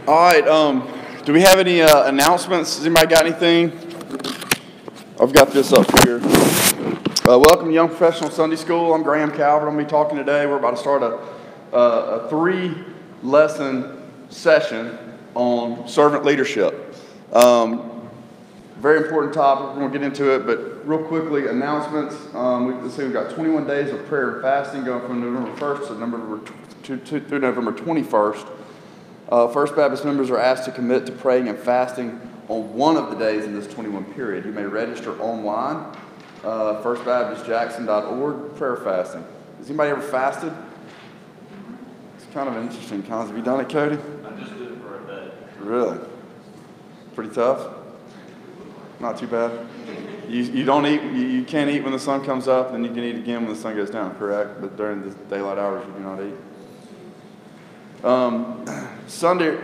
All right, do we have any announcements? Has anybody got anything? I've got this up here. Welcome to Young Professional Sunday School. I'm Graham Calvert. I'm going to be talking today. We're about to start a 3-lesson session on servant leadership. Very important topic. We're going to get into it, but real quickly, announcements. We've got 21 days of prayer and fasting going from November 1st through November 21st. First Baptist members are asked to commit to praying and fasting on one of the days in this 21 period. You may register online, firstbaptistjackson.org, prayer fasting. Has anybody ever fasted? It's kind of an interesting concept. Have you done it, Cody? I just did it for a day. Really? Pretty tough? Not too bad? You don't eat, you can't eat when the sun comes up, and you can eat again when the sun goes down, correct? But during the daylight hours, you do not eat.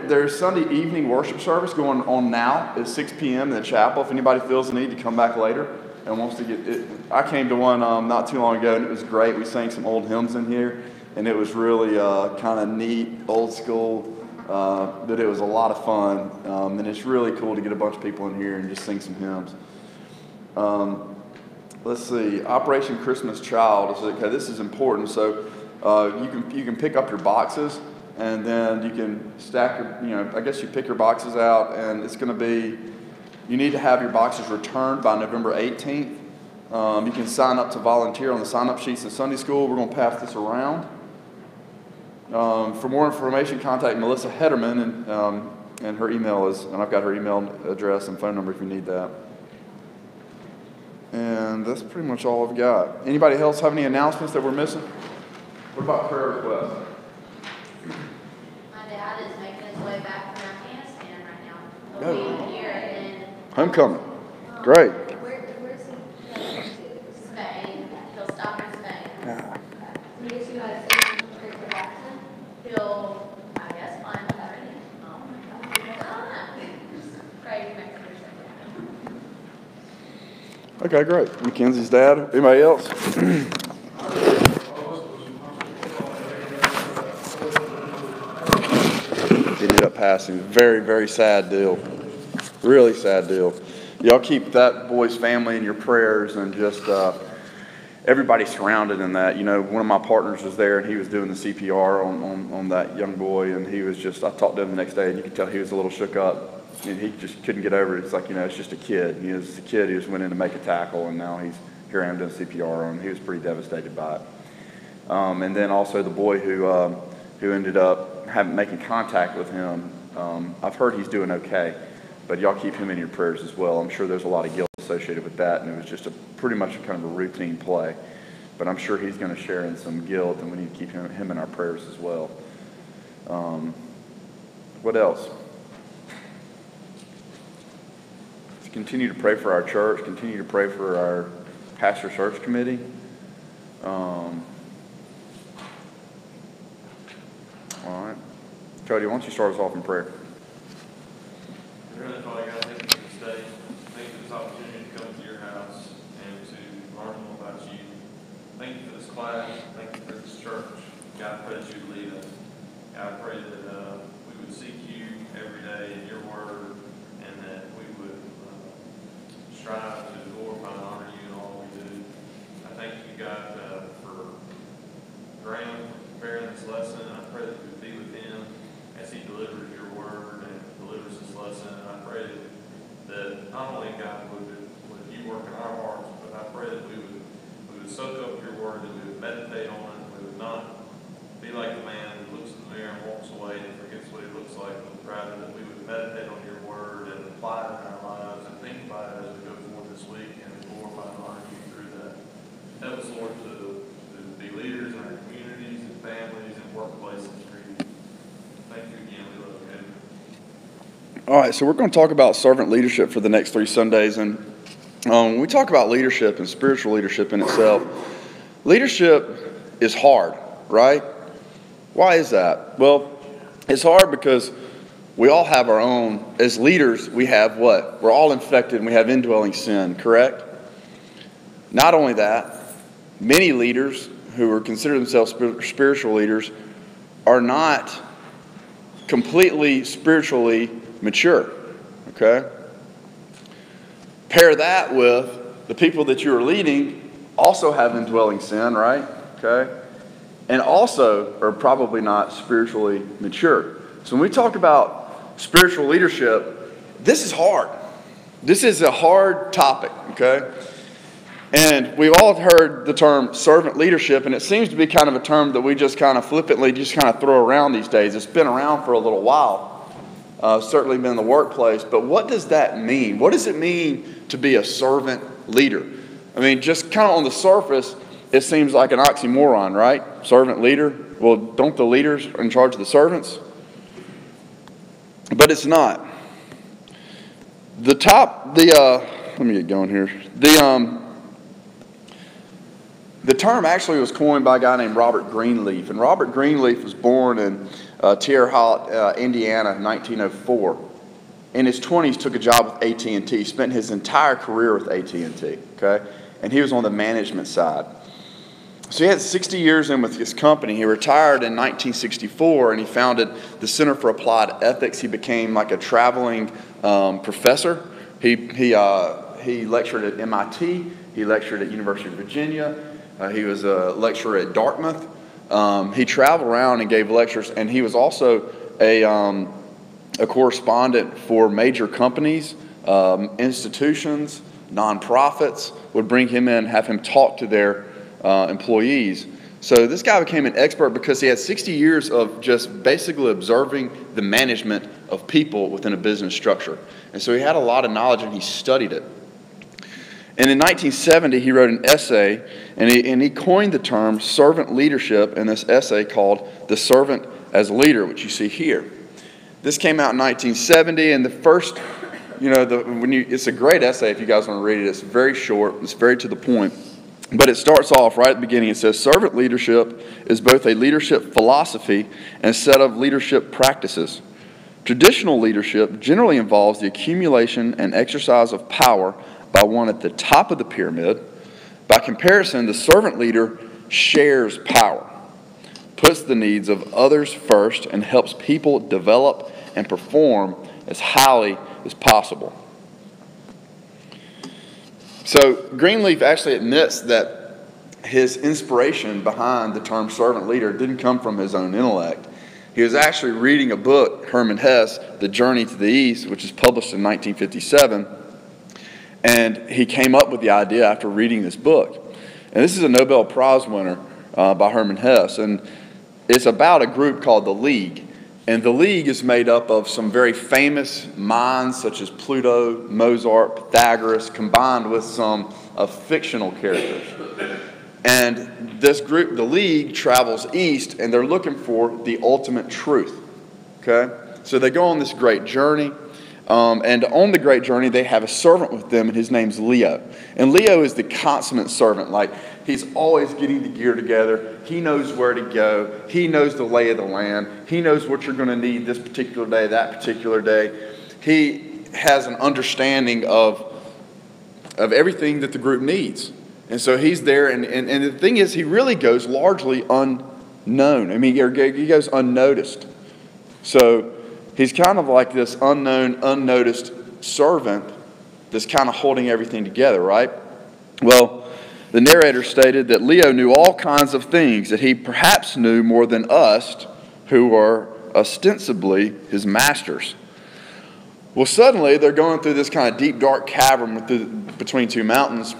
There's Sunday evening worship service going on now at 6 p.m. in the chapel. If anybody feels the need to come back later and wants to get it. I came to one not too long ago, and it was great. We sang some old hymns in here, and it was really kind of neat, old school, but it was a lot of fun, and it's really cool to get a bunch of people in here and just sing some hymns. Let's see, Operation Christmas Child. Okay, this is important. So you can pick up your boxes. And then you can stack your, I guess you pick your boxes out, and it's going to be, you need to have your boxes returned by November 18th. You can sign up to volunteer on the sign-up sheets in Sunday school. We're going to pass this around. For more information, contact Melissa Hederman, and her email is, and I've got her email address and phone number if you need that. And that's pretty much all I've got. Anybody else have any announcements that we're missing? What about prayer requests? My dad is making his way back from Afghanistan right now. He'll be here in Homecoming. Great. Where's he going to? Spain. He'll stop in Spain. Yeah. He gets you guys to Jackson. He'll, I guess, find him already. Oh my God. Pray to make sure. Okay, great. Mackenzie's dad. Anybody else? Ended up passing. Very, very sad deal. Really sad deal. Y'all keep that boy's family in your prayers, and just everybody surrounded in that. You know, one of my partners was there, and he was doing the CPR on that young boy, and he was just, I talked to him the next day, and you could tell he was a little shook up, and he just couldn't get over it. It's like, it's just a kid. He was a kid who just went in to make a tackle, and now here I am doing CPR on him. He was pretty devastated by it. And then also the boy who ended up making contact with him. I've heard he's doing okay, but y'all keep him in your prayers as well. I'm sure there's a lot of guilt associated with that, and it was just pretty much kind of a routine play. But I'm sure he's going to share in some guilt, and we need to keep him in our prayers as well. What else? Continue to pray for our church. Continue to pray for our pastor search committee. All right. Cody, why don't you start us off in prayer? Heavenly Father, God, thank you for this day. Thank you for this opportunity to come to your house and to learn more about you. Thank you for this class. Thank you for this church. God, I pray that you would lead us. God, I pray that we would seek you every day in your word, and that we would strive to glorify and honor you in all we do. I thank you, God, for Graham preparing this lesson. I pray that you would be with him as he delivers your word and delivers this lesson. And I pray that not only, God, would you work in our hearts, but I pray that we would soak up your word, that we would meditate on it, we would not be like the man who looks in the mirror and walks away and forgets what he looks like, but rather that we would meditate on your word and apply it in our lives and think about it as we go forward this week and glorify and honor you through that. Help us, Lord, to be leaders in our communities and families and workplaces for you. Thank you again. We love you. All right, so we're going to talk about servant leadership for the next 3 Sundays. And when we talk about leadership and spiritual leadership in itself, leadership is hard, right? Why is that? Well, it's hard because we all have our own, as leaders, we have what? We're all infected and we have indwelling sin, correct? Not only that, many leaders who are consider themselves spiritual leaders are not completely spiritually mature, okay? Pair that with the people that you are leading also have indwelling sin, right? Okay? And also are probably not spiritually mature. So when we talk about spiritual leadership, this is hard. This is a hard topic, okay? And we've all heard the term servant leadership, and it seems to be kind of a term that we just kind of flippantly just kind of throw around these days. It's been around for a little while, certainly been in the workplace, but what does that mean? What does it mean to be a servant leader? I mean, just kind of on the surface, it seems like an oxymoron, right? Servant leader. Well, don't the leaders in charge of the servants? But it's not. Let me get going here. The term actually was coined by a guy named Robert Greenleaf. And Robert Greenleaf was born in Terre Haute, Indiana, in 1904. In his 20s, took a job with AT&T. Spent his entire career with AT&T, okay? And he was on the management side. So he had 60 years in with his company. He retired in 1964, and he founded the Center for Applied Ethics. He became like a traveling professor. He lectured at MIT. He lectured at University of Virginia. He was a lecturer at Dartmouth. He traveled around and gave lectures, and he was also a correspondent for major companies, institutions, nonprofits would bring him in, have him talk to their employees. So this guy became an expert because he had 60 years of just basically observing the management of people within a business structure. And so he had a lot of knowledge and he studied it. And in 1970, he wrote an essay, and he coined the term servant leadership in this essay called The Servant as Leader, which you see here. This came out in 1970, and the first, it's a great essay if you guys want to read it. It's very short, it's very to the point. But it starts off right at the beginning. It says, servant leadership is both a leadership philosophy and a set of leadership practices. Traditional leadership generally involves the accumulation and exercise of power by one at the top of the pyramid. By comparison, the servant leader shares power, puts the needs of others first, and helps people develop and perform as highly as possible. So Greenleaf actually admits that his inspiration behind the term servant leader didn't come from his own intellect. He was actually reading a book, Herman Hesse, The Journey to the East, which is published in 1957. And he came up with the idea after reading this book. And this is a Nobel Prize winner by Herman Hesse. And it's about a group called the League. And the League is made up of some very famous minds such as Pluto, Mozart, Pythagoras, combined with some fictional characters. And this group, the League, travels east, and they're looking for the ultimate truth. Okay? So they go on this great journey. And on the great journey, they have a servant with them, and his name's Leo. And Leo is the consummate servant. Like, he's always getting the gear together. He knows where to go. He knows the lay of the land. He knows what you're going to need this particular day, that particular day. He has an understanding of everything that the group needs. And so he's there, and the thing is, he really goes largely unknown. I mean, he goes unnoticed. So he's kind of like this unknown, unnoticed servant that's kind of holding everything together, right? Well, the narrator stated that Leo knew all kinds of things, that he perhaps knew more than us, who are ostensibly his masters. Well, suddenly they're going through this kind of deep, dark cavern between two mountains,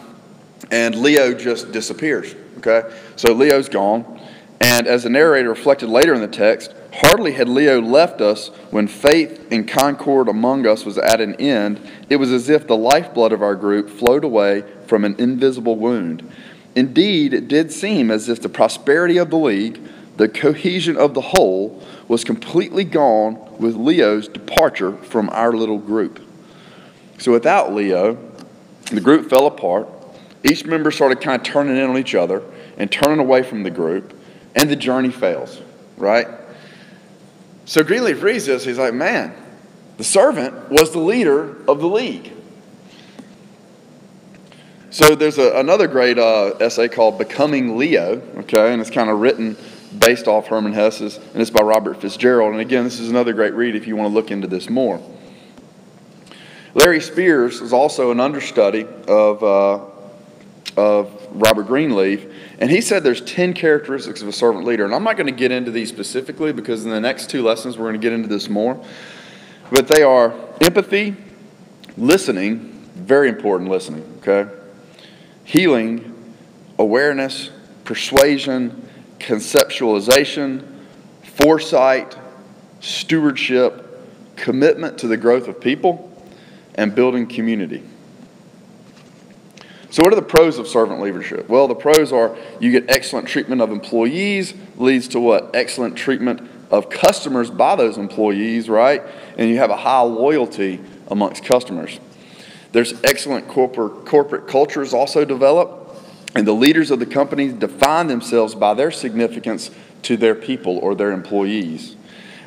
and Leo just disappears, okay? So Leo's gone, and as the narrator reflected later in the text, hardly had Leo left us when faith and concord among us was at an end. It was as if the lifeblood of our group flowed away from an invisible wound. Indeed, it did seem as if the prosperity of the League, the cohesion of the whole, was completely gone with Leo's departure from our little group. So without Leo, the group fell apart. Each member started kind of turning in on each other and turning away from the group, and the journey fails, right? So Greenleaf reads this, he's like, man, the servant was the leader of the League. So there's another great essay called Becoming Leo, okay, and it's kind of written based off Herman Hesse's, and it's by Robert Fitzgerald. And again, this is another great read if you want to look into this more. Larry Spears is also an understudy of Robert Greenleaf, and he said there's 10 characteristics of a servant leader. And I'm not going to get into these specifically because in the next 2 lessons we're going to get into this more. But they are empathy, listening, very important listening, okay? Healing, awareness, persuasion, conceptualization, foresight, stewardship, commitment to the growth of people, and building community. So what are the pros of servant leadership? Well, the pros are you get excellent treatment of employees, leads to what? Excellent treatment of customers by those employees, right? And you have a high loyalty amongst customers. There's excellent corporate cultures also develop, and the leaders of the company define themselves by their significance to their people or their employees.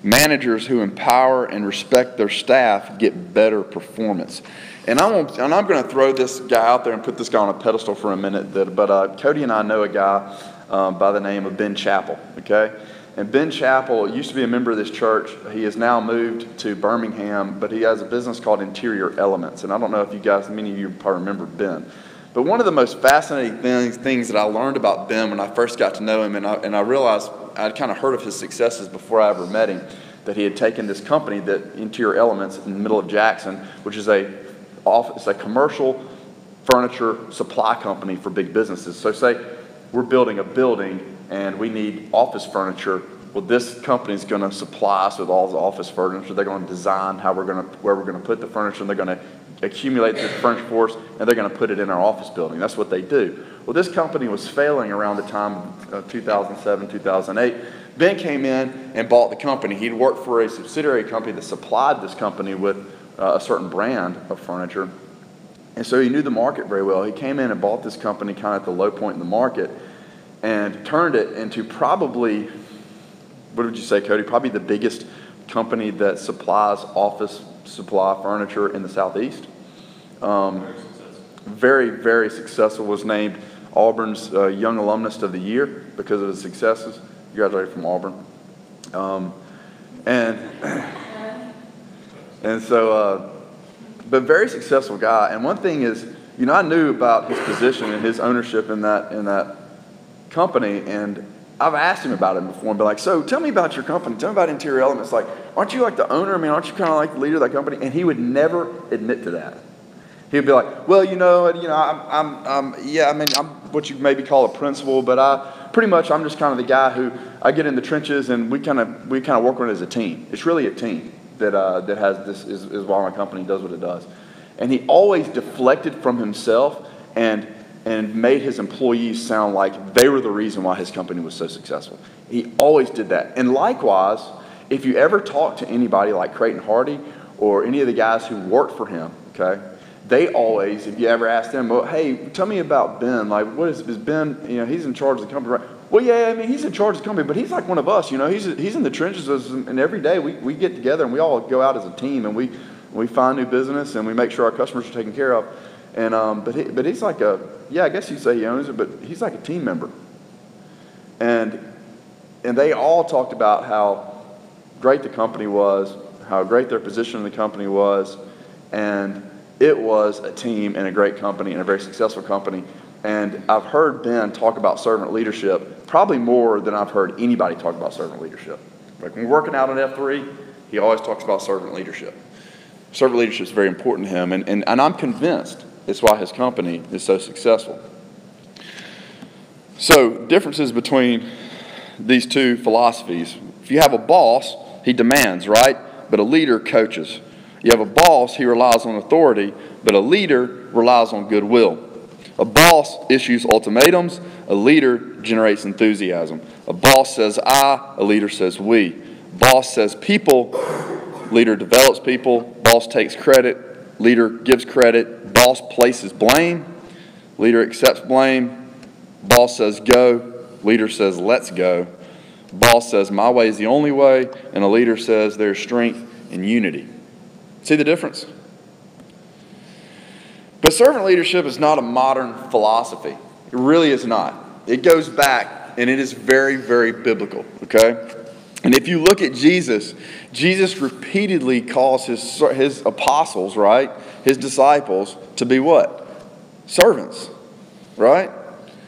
Managers who empower and respect their staff get better performance. And I'm going to throw this guy out there and put this guy on a pedestal for a minute. But Cody and I know a guy by the name of Ben Chappell, okay? And Ben Chappell used to be a member of this church. He has now moved to Birmingham, but he has a business called Interior Elements. And I don't know if you guys, many of you probably remember Ben. But one of the most fascinating things that I learned about Ben when I first got to know him, and I realized I'd kind of heard of his successes before I ever met him, that he had taken this company, that Interior Elements, in the middle of Jackson, which is a commercial furniture supply company for big businesses. So say we're building a building and we need office furniture. Well, this company is going to supply us with all the office furniture. They're going to design where we're going to put the furniture, and they're going to accumulate the furniture for us, and they're going to put it in our office building. That's what they do. Well, this company was failing around the time of 2007, 2008. Ben came in and bought the company. He'd worked for a subsidiary company that supplied this company with a certain brand of furniture. And so he knew the market very well. He came in and bought this company kind of at the low point in the market and turned it into probably, what would you say, Cody, probably the biggest company that supplies office supply furniture in the Southeast. Very, very successful. Was named Auburn's Young Alumnus of the Year because of his successes. You graduated from Auburn. And so, but very successful guy. And one thing is, you know, I knew about his position and his ownership in that company, and I've asked him about it before and been like, so tell me about your company. Tell me about Interior Elements. Like, aren't you like the owner? I mean, aren't you kind of like the leader of that company? And he would never admit to that. He'd be like, well, I'm what you maybe call a principal, but I'm just kind of the guy who I get in the trenches and we kind of work on it as a team. It's really a team that has this is why my company does what it does. And he always deflected from himself and made his employees sound like they were the reason why his company was so successful. He always did that. And likewise, if you ever talk to anybody like Creighton Hardy or any of the guys who worked for him, okay, they always, if you ever ask them, well, hey, tell me about Ben. Like, what is Ben, he's in charge of the company, right? Well, yeah, I mean, he's in charge of the company, but he's like one of us, he's in the trenches, and every day we get together and we all go out as a team and we find new business and we make sure our customers are taken care of. And but he's like I guess you say he owns it, but he's like a team member. And they all talked about how great the company was, how great their position in the company was, and it was a team and a great company and a very successful company. And I've heard Ben talk about servant leadership probably more than I've heard anybody talk about servant leadership. Like when we're working out on F3, he always talks about servant leadership. Servant leadership is very important to him, and I'm convinced it's why his company is so successful. So, differences between these two philosophies. If you have a boss, he demands, right? But a leader coaches. You have a boss, he relies on authority, but a leader relies on goodwill. A boss issues ultimatums, a leader generates enthusiasm. A boss says I, a leader says we. Boss says people, leader develops people. Boss takes credit, leader gives credit. Boss places blame, leader accepts blame. Boss says go, leader says let's go. Boss says my way is the only way, and a leader says there's strength in unity. See the difference? But servant leadership is not a modern philosophy. It really is not. It goes back and it is very, very biblical, okay? And if you look at Jesus, Jesus repeatedly calls his apostles, right, his disciples, to be what? Servants, right?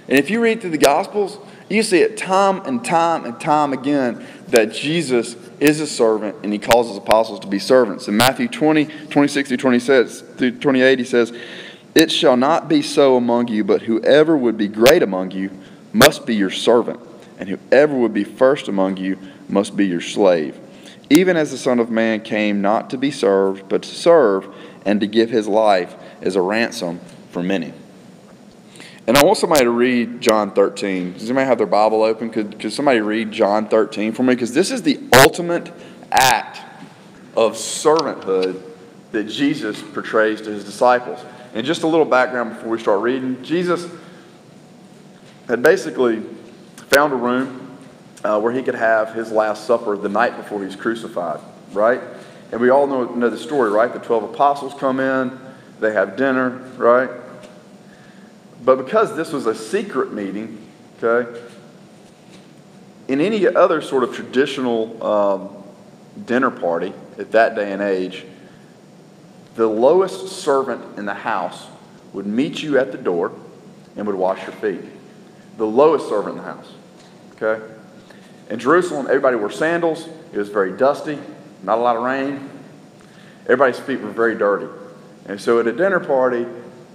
And if you read through the Gospels, you see it time and time and time again that Jesus is a servant and he calls his apostles to be servants. In Matthew 20, 26 through 28, he says, "It shall not be so among you, but whoever would be great among you must be your servant, and whoever would be first among you must be your slave. Even as the Son of Man came not to be served, but to serve, and to give his life as a ransom for many." And I want somebody to read John 13. Does anybody have their Bible open? Could somebody read John 13 for me? Because this is the ultimate act of servanthood that Jesus portrays to his disciples. And just a little background before we start reading. Jesus had basically found a room where he could have his Last Supper the night before he's crucified, right? And we all know the story, right? The 12 apostles come in, they have dinner, right? But because this was a secret meeting, okay, in any other sort of traditional dinner party at that day and age, the lowest servant in the house would meet you at the door and would wash your feet. The lowest servant in the house, okay? In Jerusalem, everybody wore sandals. It was very dusty, not a lot of rain. Everybody's feet were very dirty. And so at a dinner party,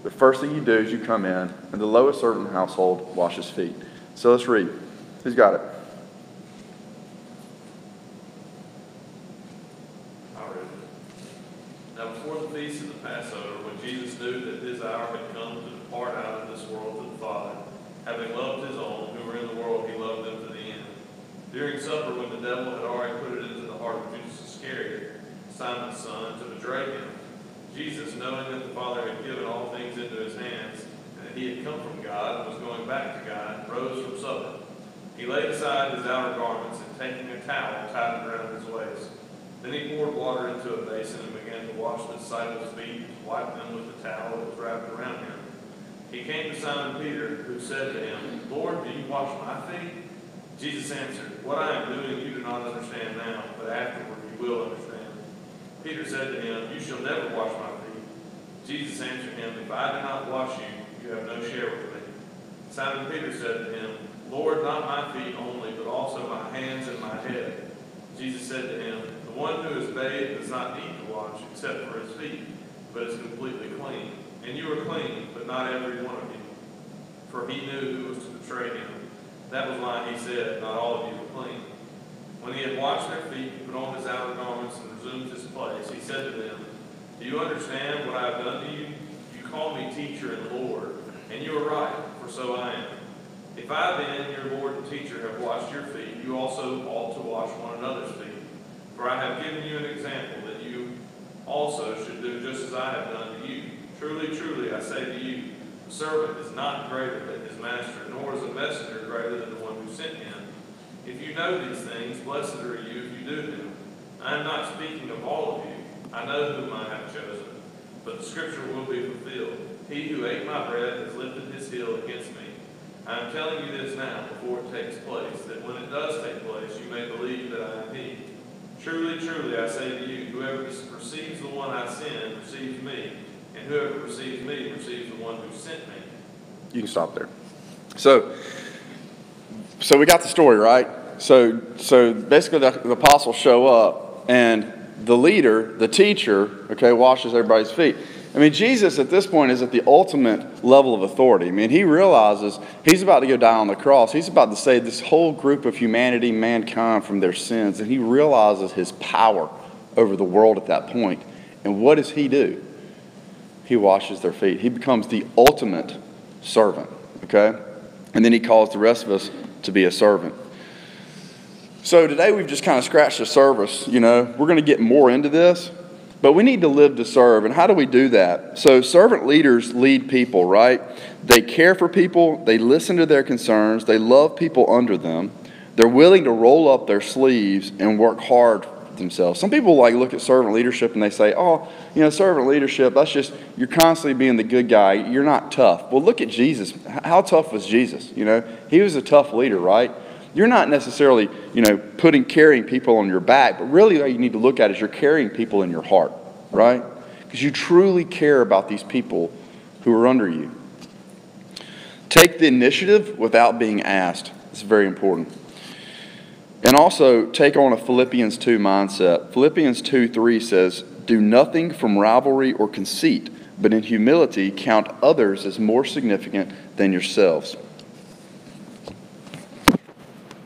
the first thing you do is you come in, and the lowest servant in the household washes feet. So let's read. Who's got it? I read it. Now before the feast of the Passover, when Jesus knew that his hour had come to depart out of this world to the Father, having loved his own who were in the world, he loved them to the end. During supper, when the devil had already put it into the heart of Judas Iscariot, Simon's son, to betray him, Jesus, knowing that the Father had given all things into his hands, and that he had come from God and was going back to God, rose from supper. He laid aside his outer garments, and taking a towel, tied it around his waist. Then he poured water into a basin and began to wash the disciples' feet, and wipe them with the towel that was wrapped around him. He came to Simon Peter, who said to him, "Lord, do you wash my feet?" Jesus answered, "What I am doing you do not understand now, but afterward you will understand." Peter said to him, "You shall never wash my feet." Jesus answered him, "If I do not wash you, you have no share with me." Simon Peter said to him, "Lord, not my feet only, but also my hands and my head." Jesus said to him, "The one who is bathed does not need to wash except for his feet, but is completely clean. And you are clean, but not every one of you." For he knew who was to betray him. That was why he said, "Not all of you are clean." When he had washed their feet, he put on his outer garments and resumed his place. He said to them, "Do you understand what I have done to you? You call me teacher and Lord, and you are right, for so I am. If I then, your Lord and teacher, have washed your feet, you also ought to wash one another's feet. For I have given you an example that you also should do just as I have done to you. Truly, truly, I say to you, the servant is not greater than his master, nor is a messenger greater than the one who sent him. If you know these things, blessed are you if you do them. I am not speaking of all of you. I know whom I have chosen. But the scripture will be fulfilled. He who ate my bread has lifted his heel against me. I am telling you this now before it takes place, that when it does take place, you may believe that I am he. Truly, truly, I say to you, whoever receives the one I send receives me, and whoever receives me receives the one who sent me." You can stop there. So we got the story, right? So basically the apostles show up, and the leader, the teacher, okay, washes everybody's feet. I mean, Jesus at this point is at the ultimate level of authority. I mean, he realizes he's about to go die on the cross. He's about to save this whole group of humanity, mankind, from their sins, and he realizes his power over the world at that point. And what does he do? He washes their feet. He becomes the ultimate servant, okay? And then he calls the rest of us to be a servant. So today we've just kind of scratched the surface, you know. We're going to get more into this, but we need to live to serve. And how do we do that? So servant leaders lead people, right? They care for people. They listen to their concerns. They love people under them. They're willing to roll up their sleeves and work hard themselves. Some people like look at servant leadership and they say, oh, servant leadership, that's just, you're constantly being the good guy. You're not tough. Well, look at Jesus. How tough was Jesus? He was a tough leader, right? You're not necessarily, carrying people on your back, but really what you need to look at is you're carrying people in your heart, right? Because you truly care about these people who are under you. Take the initiative without being asked. It's very important. And also take on a Philippians 2 mindset. Philippians 2:3 says, do nothing from rivalry or conceit, but in humility count others as more significant than yourselves.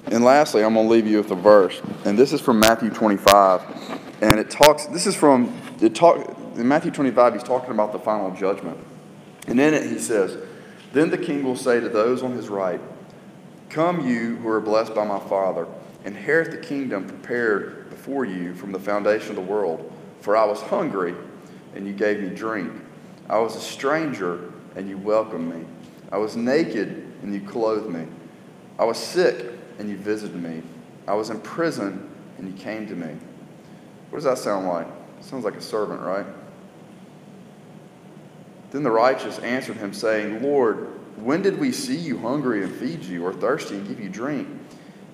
And lastly, I'm going to leave you with a verse. And this is from Matthew 25. And in Matthew 25, he's talking about the final judgment. And in it he says, then the king will say to those on his right, come you who are blessed by my Father, inherit the kingdom prepared before you from the foundation of the world. For I was hungry, and you gave me drink. I was a stranger, and you welcomed me. I was naked, and you clothed me. I was sick, and you visited me. I was in prison, and you came to me. What does that sound like? It sounds like a servant, right? Then the righteous answered him, saying, Lord, when did we see you hungry and feed you, or thirsty and give you drink?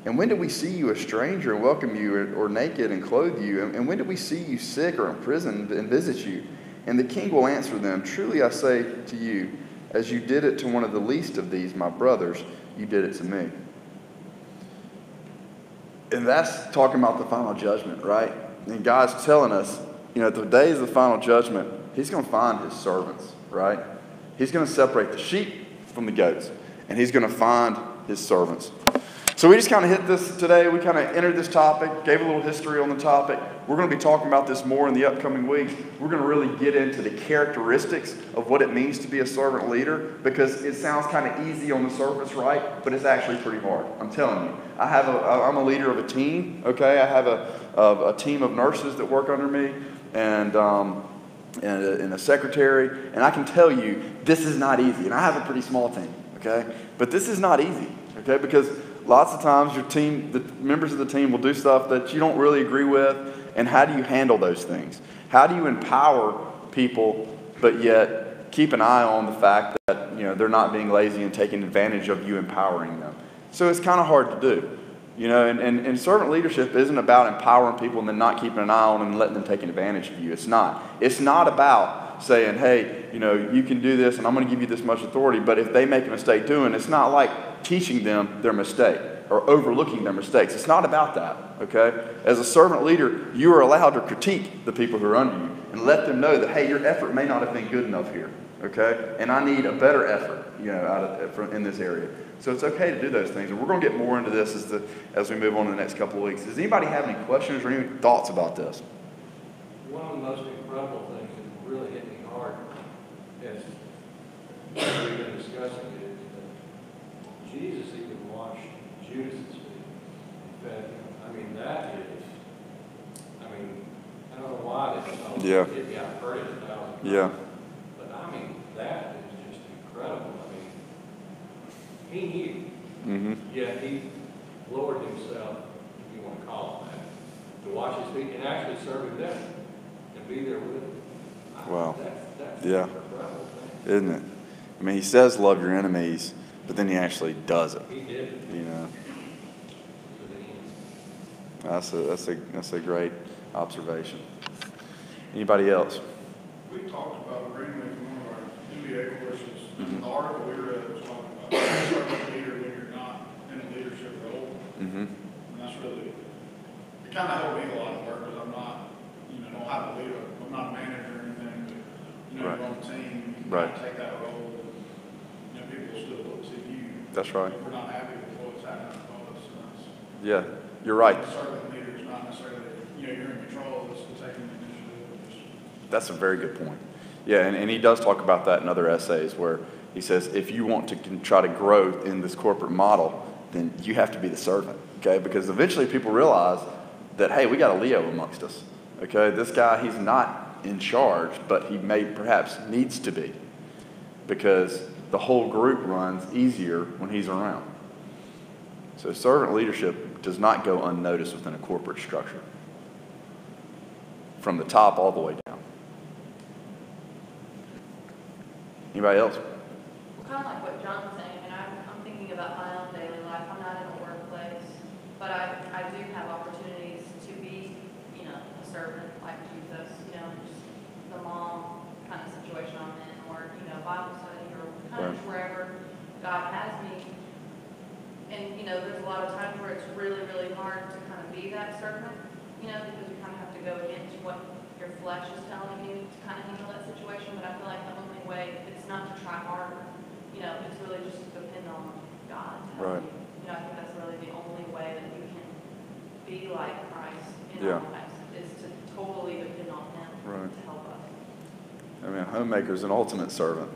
And when did we see you a stranger and welcome you, or naked and clothe you? And when did we see you sick or in prison and visit you? And the king will answer them, truly I say to you, as you did it to one of the least of these, my brothers, you did it to me. And that's talking about the final judgment, right? And God's telling us, the days of the final judgment, he's going to find his servants, right? He's going to separate the sheep from the goats, and he's going to find his servants. So we just kind of hit this today. We kind of entered this topic, gave a little history on the topic. We're going to be talking about this more in the upcoming weeks. We're going to really get into the characteristics of what it means to be a servant leader, because it sounds kind of easy on the surface, right? But it's actually pretty hard. I'm telling you. I'm a leader of a team, okay? I have a team of nurses that work under me, and a secretary, and I can tell you this is not easy. And I have a pretty small team, okay? But this is not easy, okay? Because lots of times the members of the team will do stuff that you don't really agree with, and how do you handle those things? How do you empower people, but yet keep an eye on the fact that they're not being lazy and taking advantage of you empowering them? So it's kind of hard to do. And servant leadership isn't about empowering people and then not keeping an eye on them and letting them take advantage of you. It's not. It's not about saying, hey, you can do this and I'm going to give you this much authority, but if they make a mistake doing it, it's not like teaching them their mistake or overlooking their mistakes. It's not about that, okay? As a servant leader, you are allowed to critique the people who are under you and let them know that, hey, your effort may not have been good enough here, okay? And I need a better effort, in this area. So it's okay to do those things. And we're going to get more into this as we move on in the next couple of weeks. Does anybody have any questions or any thoughts about this? One of the most incredible things that really hit me hard as we've been discussing it is that Jesus even washed Judas' feet and fed him. That is, I don't know why this hit me. I've heard it 1,000 times. Yeah. But that is just incredible. He knew. Mm-hmm. Yet he lowered himself, if you want to call it that, to wash his feet and actually serve them and be there with him. Wow. That's yeah. an incredible thing. Isn't it? He says love your enemies, but then he actually does it. He did it. That's a great observation. Anybody else? We talked about briefly in one of our MBA courses. The article we read was talking about servant leader when you're not in a leadership role. And that's really, it kind of helped me a lot of work because I'm not, don't have a leader. I'm not a manager or anything, but, right. you're on a team, you can right. take that role. People still look to you. That's right. If we're not happy with what's happening with us. Yeah, you're right. The servant leader is not necessarily, you're in control, it's taking the initiative. That's a very good point. Yeah, and he does talk about that in other essays where he says if you want to try to grow in this corporate model, then you have to be the servant, okay? Because eventually people realize that, hey, we got a Leo amongst us, okay? This guy, he's not in charge, but he perhaps needs to be, because the whole group runs easier when he's around. So servant leadership does not go unnoticed within a corporate structure. from the top all the way down. Anybody else? Well, kind of like what John was saying, and I'm thinking about my own daily life. I'm not in a workplace, but I do have opportunities to be, a servant like Jesus, just the mom kind of situation I'm in, or, Bible study, or kind of wherever God has me. And, there's a lot of times where it's really, really hard to kind of be that servant, because you kind of have to go against what your flesh is telling you to kind of handle that situation. But I feel like the only way, it's not to try harder, it's really just to depend on God to help you. I think that's really the only way that you can be like Christ in our lives, is to totally depend on Him to help us. I mean, a homemaker is an ultimate servant.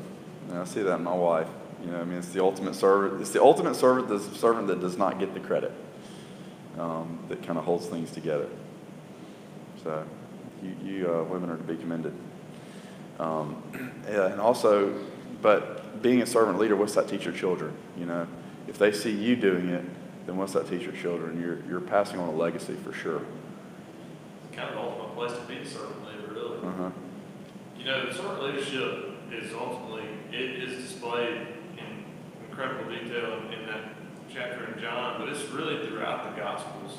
And I see that in my wife. It's the ultimate servant. It's the ultimate servant, the servant that does not get the credit, that kind of holds things together. So, you women are to be commended. And also, but being a servant leader, what's that teach your children? If they see you doing it, then what's that teach your children? You're passing on a legacy for sure. It's kind of the ultimate place to be a servant leader, really. Servant leadership is ultimately, it is displayed in incredible detail in that chapter in John, but it's really throughout the Gospels,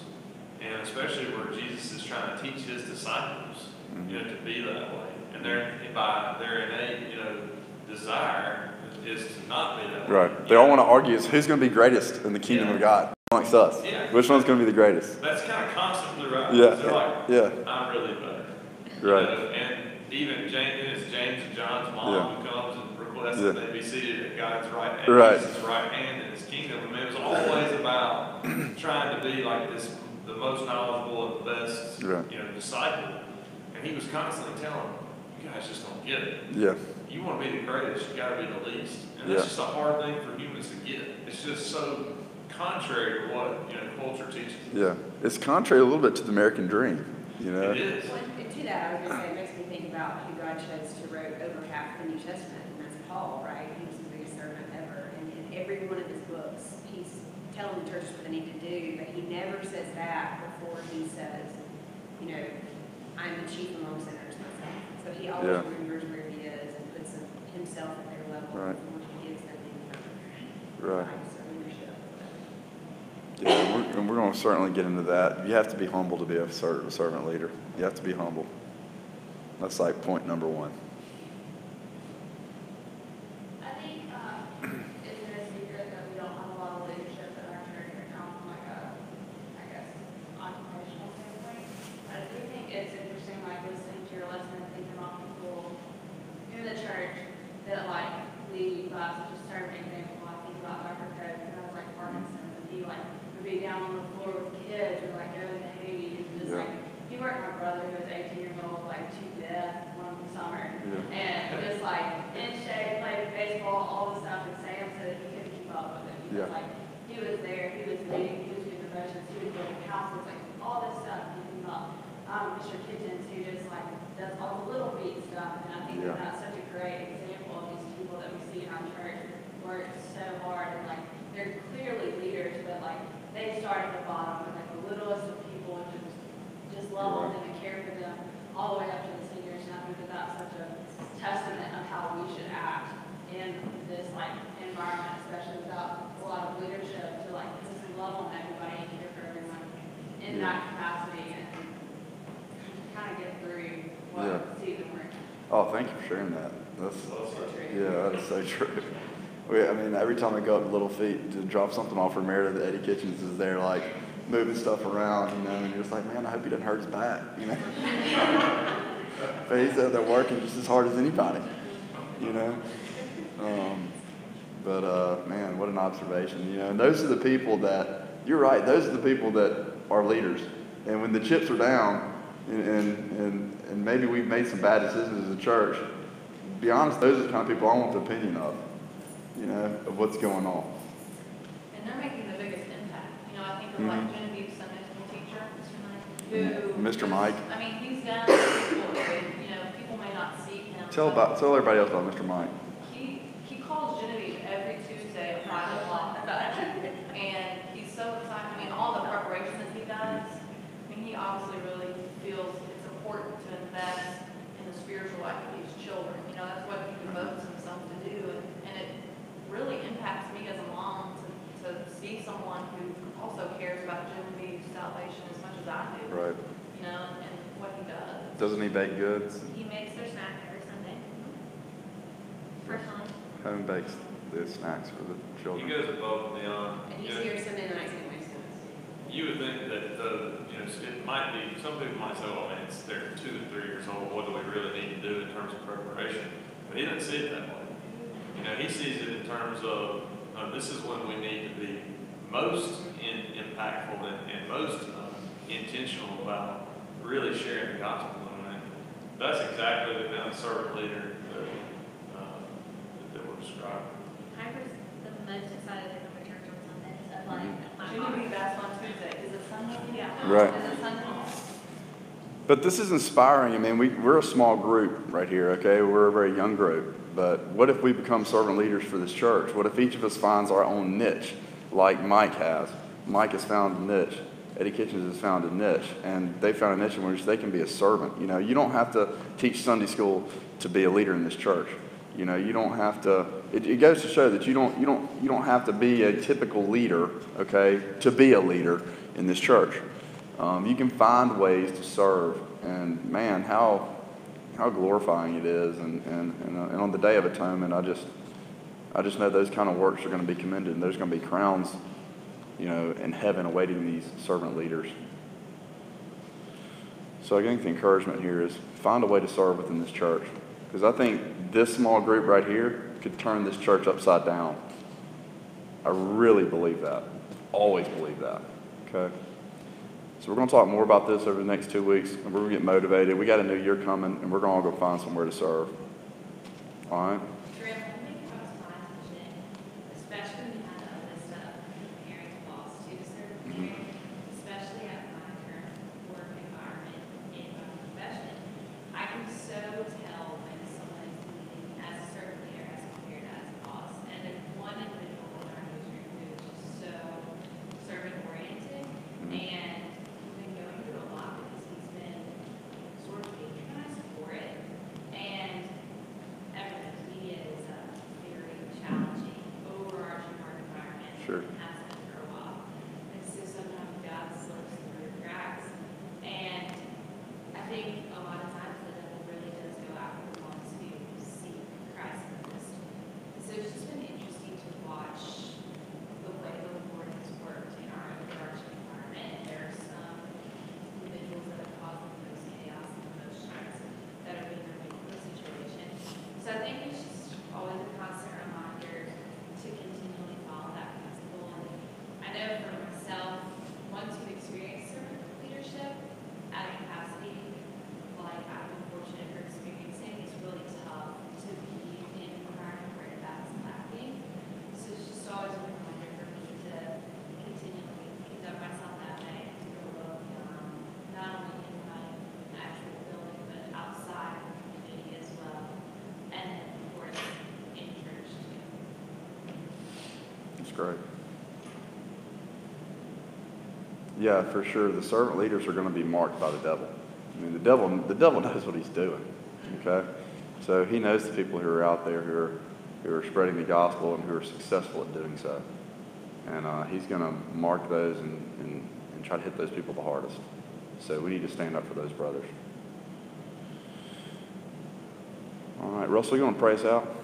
and especially where Jesus is trying to teach His disciples, to be that way. And by their innate, desire is to not be that way. Right. They all want to argue is who's going to be greatest in the kingdom of God amongst us. Yeah. Which one's going to be the greatest? That's kind of constant throughout. Yeah. They're like, I'm really better. Right. And even James and John's mom who comes and requests that they be seated at God's right hand, Jesus' right hand in His kingdom. I mean, it was always about trying to be like the most knowledgeable and the best, disciple. And He was constantly telling them, you guys just don't get it. Yeah. You want to be the greatest, you got to be the least. And that's just a hard thing for humans to get. It's just so contrary to what, culture teaches. Yeah. It's contrary a little bit to the American dream, It is. Well, and to that, I was going to say, it makes me think about who God chose to write over half the New Testament, and that's Paul, right? He was the biggest servant ever. And in every one of his books, he's telling the churches what they need to do, but he never says that before he says, I'm the chief among sinners myself. So he always remembers where he is and puts himself at their level before he gives them advice or leadership. Yeah, and we're going to certainly get into that. You have to be humble to be a servant leader. You have to be humble. That's like point number one. I think it's no secret that we don't have a lot of leadership in our church right now from occupational standpoint. But I do think it's interesting, listening to your lesson and thinking about people in the church that lead by such a certain example. I think about Dr. Coe, who has Parkinson's, and he would be down on the floor with kids or go to Haiti and just he worked with my brother who was 18 years old, to death one summer. And just in shape, played baseball, all the stuff, and Sam said that he couldn't keep up with it. Because he was there, he was leading, he was doing devotions, he was building houses, all this stuff. And you thought, Mr. Kitchens, who just does all the little beat stuff. And I think that's such a great example of these people that we see in our church work so hard, and they're clearly leaders, but they start at the bottom with the littlest of people and just love them and care for them all the way up to the seniors. And I think that that's such a testament of how we should act in this environment, especially without a lot of leadership, to just love on everybody and care for everyone in that capacity and kind of get through what season we're in. Oh, thank you for sharing that. That is so true. Every time I go up to Little Feet to drop something off for Meredith, Eddie Kitchens is there, moving stuff around, and you're just man, I hope he doesn't hurt his back, But he's out there working just as hard as anybody, Man, what an observation, And those are the people that, you're right, those are the people that are leaders. And when the chips are down, and maybe we've made some bad decisions as a church, to be honest, those are the kind of people I want the opinion of, of what's going on. And they're making the biggest impact. I think of Genevieve's Sunday school teacher, Mr. Mike. Mr. Mike. He's done people good. People may not see him. Tell everybody else about Mr. Mike. He calls Genevieve every Tuesday at 5 o'clock. And he's so excited. All the preparation that he does, he obviously really feels it's important to as I do. Right. You know, and what he does. Doesn't he bake goods? He makes their snack every Sunday. Personally. Home bakes the snacks for the He children. goes above and beyond. And You he's know, here Sunday nights anyway, so. You would think that, you know, it might be, some people might say, well, man, they're 2 and 3 years old, what do we really need to do in terms of preparation? But he doesn't see it that way. You know, he sees it in terms of, this is when we need to be most impactful and most intentional about really sharing the gospel. And that's exactly the kind of servant leader that we're describing. Piper's the most excited to come to church on Sundays. Of like, my She mom. would be best on Tuesday. Is it Sunday? Yeah. Right. Is it Sunday? But this is inspiring. I mean, we're a small group right here, okay? We're a very young group. But what if we become servant leaders for this church? What if each of us finds our own niche, like Mike has? Mike has found a niche. Eddie Kitchens has found a niche. And they found a niche in which they can be a servant. You know, you don't have to teach Sunday school to be a leader in this church. You know, you don't have to. It goes to show that you don't have to be a typical leader, okay, to be a leader in this church. You can find ways to serve, and man, how glorifying it is. And on the Day of Atonement, I just know those kind of works are going to be commended, and there's going to be crowns, you know, in heaven awaiting these servant leaders. So I think the encouragement here is find a way to serve within this church, because I think this small group right here could turn this church upside down. I really believe that. Always believe that. Okay. So we're going to talk more about this over the next 2 weeks, and we're going to get motivated. We got a new year coming, and we're going to all go find somewhere to serve. All right? Trip, I think I was fine teaching, especially when you had all this stuff, preparing to loss to the certain parent, especially at my current work environment in my profession. I can so tell when someone is leading as a servant leader as compared to as a boss. And there's one individual in our newsroom who is just so servant oriented, and we've been going through a lot because he's been sort of patronized for it. And everything media is a very challenging, overarching work environment. Sure. And has been for a while. And so sometimes God slips through the cracks. And I think a lot of times the devil really does go after the ones who seek Christ most. So it's just been interesting to watch the way the Lord has worked in our overarching environment. And there are some individuals that are causing the most chaos and the most stress that are being removed from the situation. So I think it's just always a constant reminder to continually follow that principle. And I know for myself, once you've experienced servant leadership at a capacity like I've been fortunate for experiencing, it's really tough to be in an environment where that's lacking. So it's just always a reminder for me to continually conduct myself that way, to go above and beyond, not only in my actual building, but outside of the community as well. And then, of course, in church too. That's great. Yeah, for sure. The servant leaders are going to be marked by the devil. I mean, the devil knows what he's doing. Okay, so he knows the people who are out there who are spreading the gospel and who are successful at doing so, and he's going to mark those and try to hit those people the hardest. So we need to stand up for those brothers. All right, Russell, you want to pray us out?